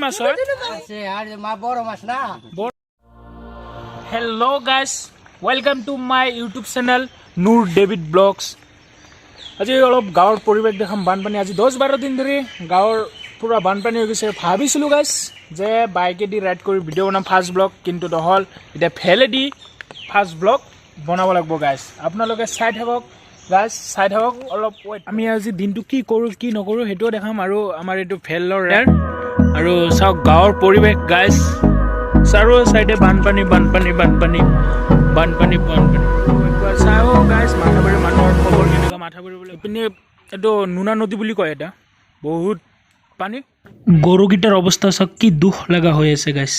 মাছ হয় hello' guys welcome to my YouTube channel Noor David blogs আজি অলপ গাঁৱৰ পৰিৱেশ দেখাম বানপানী আজি 10-12 দিন ধৰি গাঁৱৰ পুৰা বানপানী হৈ গৈছে ভাবিছিলোঁ গাইজ যে বাইকেদি ৰাইড কৰি ভিডিঅ' বনাম ফাৰ্ষ্ট ব্লগ কিন্তু নহ'ল এতিয়া ফেলেদি ফাৰ্ষ্ট ব্লগ বনাব লাগিব গাইজ আপোনালোকে চাই থাকক গাইজ চাই থাকক অলপ আমি আজি দিনটো কি কৰোঁ কি নকৰোঁ সেইটোও দেখাম আৰু আমাৰ এইটো ফেলৰ ৰেয়াৰ আৰু চাওক গাঁৱৰ পৰিৱেশ গাইজ চাৰো চাইডে বানপানী বানপানী বানপানী বানপানী বানপানী চাও গাইজ মাথাবাৰী মানুহৰ খবৰ কেনেকুৱা মাথাবাৰী বোলে ইপিনে এইটো নুনা নদী বুলি কয় এটা বহুত পানী গৰুকেইটাৰ অৱস্থা চাওক কি দুখ লগা হৈ আছে গাইজ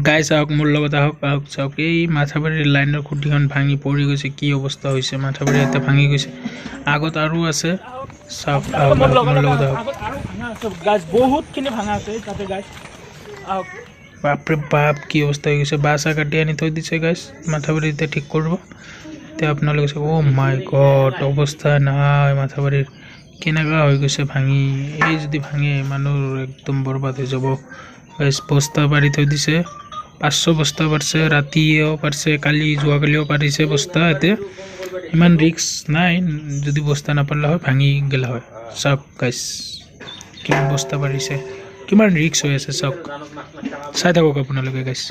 গাইজ আহক মোৰ লগত আহক আহক চাওক এই মাথাবাৰীৰ লাইনৰ খুঁটিখন ভাঙি পৰি গৈছে কি অৱস্থা হৈছে মাথাবাৰী এটা ভাঙি গৈছে আগত আৰু আছে চাওক মোৰ লগত আহক গাইজ বহুতখিনি ভাঙা আছে তাতে গাইজ আহক বাপৰে বাপ কি অৱস্থা হৈ গৈছে বাছা কাটি আনি থৈ দিছে গাইজ মাথাবাৰী এতিয়া ঠিক কৰিব এতিয়া আপোনালোকে চাওক অ' মাই গড অৱস্থা নাই মাথাবাৰীৰ কেনেকুৱা হৈ গৈছে ভাঙি এই যদি ভাঙে মানুহৰ একদম বৰবাদ হৈ যাব গাইজ বস্তা পাৰি থৈ দিছে 500 বস্তা পাৰছে ৰাতিও পাৰছে কালি যোৱাকালিও পাৰিছে বস্তা এতিয়া ইমান ৰিক্স নাই যদি বস্তা নাপাৰলা হয় ভাঙি গেলা হয় চাওক গাইজ কিমান বস্তা পাৰিছে কিমান ৰিক্স হৈ আছে চাওক চাই থাকক আপোনালোকে guys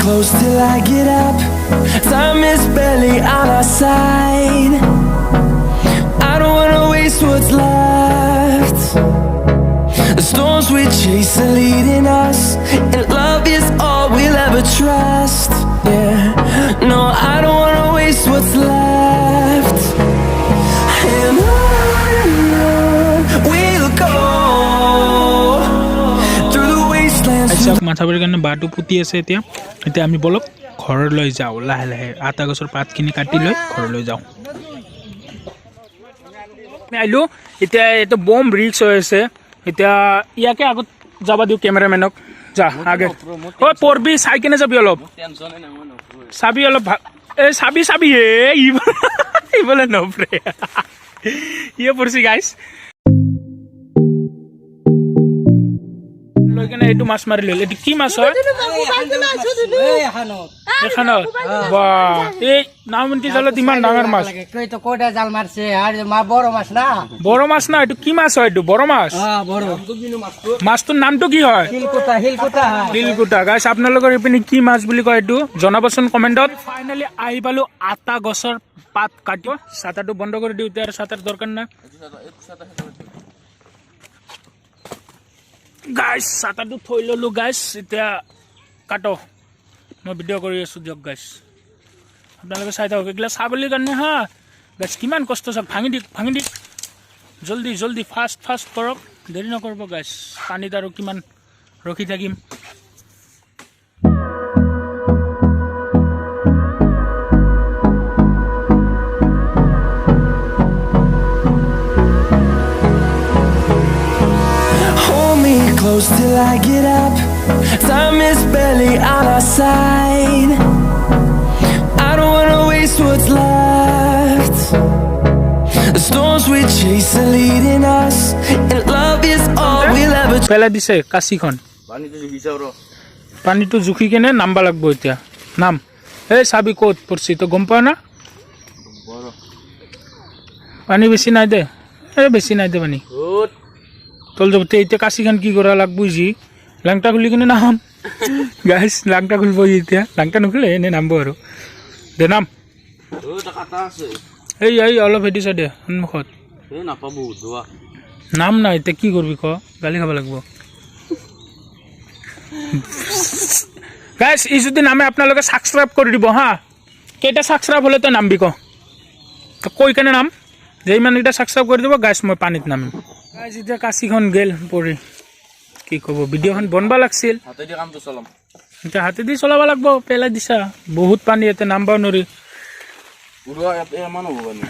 Close till I get up. Time is barely on our side. I don't wanna waste what's left. The storms we chase are leading us, and love is all we'll ever trust. Yeah, no, I don't wanna waste what's left. And on we'll go through the wastelands. চাওক মাথাবাৰীৰ কাৰণে বাটো পুতি আছে এতিয়া এতিয়া আমি বলক ঘৰলৈ যাওঁ লাহে লাহে আটা গছৰ পাতখিনি কাটি লৈ ঘৰলৈ যাওঁ আমি আহিলোঁ এতিয়া এইটো বম ৰিক্স হৈ আছে এতিয়া ইয়াকে আগত যাব দিওঁ কেমেৰামেনক যা আগে অ' পৰবি চাই কেনে যাবি অলপ চাবি অলপ এই চাবি চাবি ইফালে নপৰে ইয়ে পৰছি গাইছ লৈ কেনে এইটো মাছ মাৰি লৈ এইটো কি মাছ হয় এখানত বাহ এই নামন্তি জালত ইমান ডাঙৰ মাছ কয়টা জাল মারছে আর বড় মাছ না বড় মাছ না এইটো কি মাছ হয় এইটো বড় মাছ মাছটোৰ নামটো কি হয় হিলকুটা গাইছ আপোনালোকৰ ইপিনে কি মাছ বুলি কয় এইটো জনাবচোন কমেণ্টত ফাইনেলি আহি পালো আটা গছৰ পাত কাটিব চাটাৰটো বন্ধ কৰি দিওঁ এতিয়া আৰু চাটাৰ দৰকাৰ নাই গাইছ চাটাৰটো থৈ ললো গাইছ এতিয়া কাটো মই ভিডিঅ' কৰি আছোঁ দিয়ক গাইছ আপোনালোকে চাই থাকক এইগিলা ছাগলীৰ কাৰণে হা গাইছ কিমান কষ্ট চাওক ভাঙি দিক জলদি জলদি ফাষ্ট ফাষ্ট কৰক দেৰি নকৰিব গাইছ পানীত আৰু কিমান ৰখি থাকিম Close till I get up. Time is barely on our side. I don't wanna waste what's left. The storms we chase are leading us, and love is all we'll ever. পেলাই দিছে কাছিখন পানীটো জুখি কেনে নামবা লাগব এতিয়া নাম এই চাবি ক'ত পৰছি তো গম পাৱ না পানী বেছি নাই দে বেছি নাই দে পানী তল যাব এতিয়া কাছিখন কি কৰা লাগব যি লাংটা খুলি কিনে নাম গাইছ লাংটা খুলিব এতিয়া লাংটা নুখুলে এনে নামব আৰু দে নাম এই অলপ হেৰি চাই দে সন্মুখত নাম নাই এতিয়া কি কৰিবি ক গালি খাব লাগিব গাইছ ই যদি নামে আপোনালোকে ছাবস্ক্ৰাইব কৰি দিব হা কেইটা ছাবস্ক্ৰাইব হ'লে তই নামবি কৈ কেনে নাম যে ইমানকেইটা ছাবস্ক্ৰাইব কৰি দিব গাইছ মই পানীত নামিম গাইছ এতিয়া কাছিখন গেল পৰি কি ক'ব ভিডিঅ'খন বনবা লাগছিল এতিয়া হাতেদি চলাব লাগিব পেলাই দিছা বহুত পানী ইয়াতে নামবাও নোৱাৰি পুরা এমন হবে না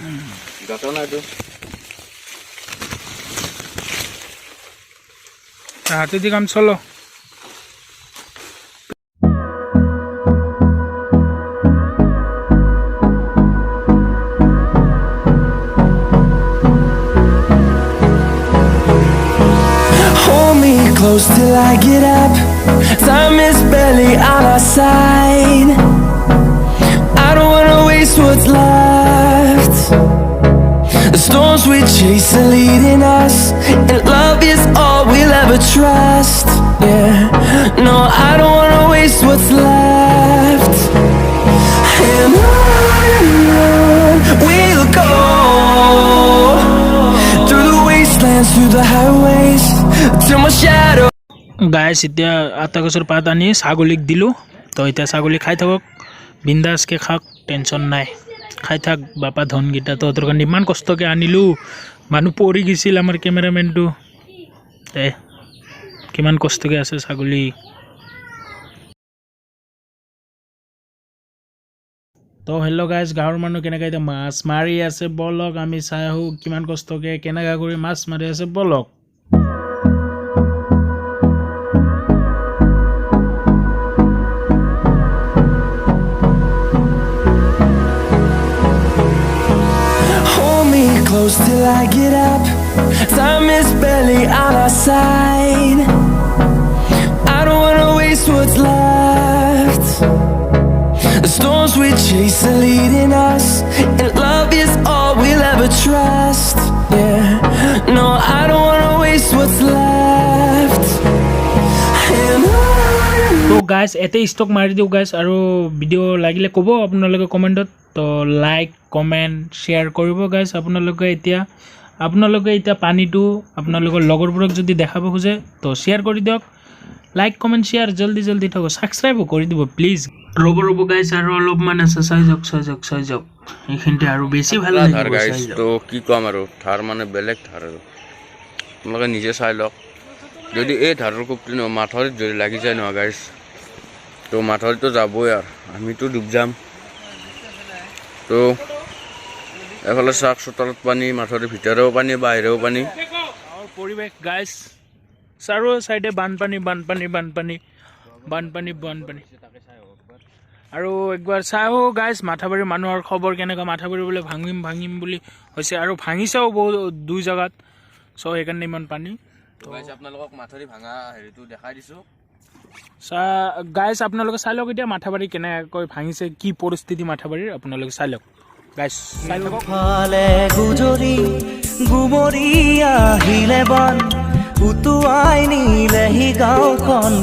গাটা না তো হাতে দি কাম চলো Hold me close till I get up. Time is barely on our side. I don't wanna waste what's left. The storms we chase are leading us, and love is all we'll ever trust. Yeah, no, I don't wanna waste what's left. And on we'll go, through the wastelands, through the highways, till my shadow. গাইছ এতিয়া আটা গছৰ পাত আনি ছাগলীক দিলোঁ তো এতিয়া ছাগলী খাই থাকক বিন্দাছকৈ খাওক টেনশ্যন নাই খাই থাক বাপা ধনকেইটা তহঁতৰ কাৰণে ইমান কষ্টকৈ আনিলোঁ মানুহ পৰি গৈছিল আমাৰ কেমেৰামেনটো কিমান কষ্টকৈ আছে ছাগলী তো হেল্ল' গাইজ গাঁৱৰ মানুহ কেনেকৈ এতিয়া মাছ মাৰি আছে বলক আমি চাই আহোঁ কিমান কষ্টকৈ কেনেকৈ কৰি মাছ মাৰি আছে বলক Close till I get up. Time is barely on our side. I don't wanna waste what's left. The storms we chase are leading us, and love is all we'll ever trust. Yeah, no, I don't wanna waste what's left. And তো guys এতে stock মাৰি দিওঁ guys আৰু video' লাগিলে ক'ব আপোনালোকে কমেণ্টত তো like comment share কৰিব গাইজ আপোনালোকে এতিয়া পানীটো আপোনালোকৰ লগৰবোৰক যদি দেখাব খোজে তো শ্বেয়াৰ কৰি দিয়ক লাইক কমেণ্ট শ্বেয়াৰ জল্দি থাকক ছাবস্ক্ৰাইবো কৰি দিব প্লিজ ৰ'ব গাইজ আৰু অলপমান আছে চাই যাওক এইখিনিতে আৰু বেছি ভাল লাগিব গাইজ তো কি কম আৰু ধাৰ মানে বেলেগ ধাৰ আৰু আপোনালোকে নিজে চাই লওক যদি এই ধাৰৰ কোপটি ন মাথাৰিত যদি লাগি যায় নহয় গাইজ তো মাথাৰিতো যাবই আৰু আমিতো ডুব যাম তো এফালে চাওক চোতালত পানী মাথাৰিৰ ভিতৰেও পানী বাহিৰেও পানী গাঁৱৰ পৰিৱেশ গাইজ চাৰো চাইডে বানপানী আৰু একবাৰ চাওঁ গাইজ মাথাবাৰী মানুহৰ খবৰ কেনেকুৱা মাথাবাৰী বোলে ভাঙিম বুলি হৈছে আৰু ভাঙিছেও বহুত দুই জেগাত চ' সেইকাৰণে ইমান পানী আপোনালোকক মাথাৰি ভাঙা হেৰিটো দেখাই দিছোঁ গাইজ আপোনালোকে চাই লওক এতিয়া মাথাবাৰী কেনেকৈ ভাঙিছে কি পৰিস্থিতি মাথাবাৰীৰ আপোনালোকে চাই লওক গাইজ চাই থাকক গুজৰি গুমৰি আহিলে বন উটুৱাই নিলেহি গাঁওখন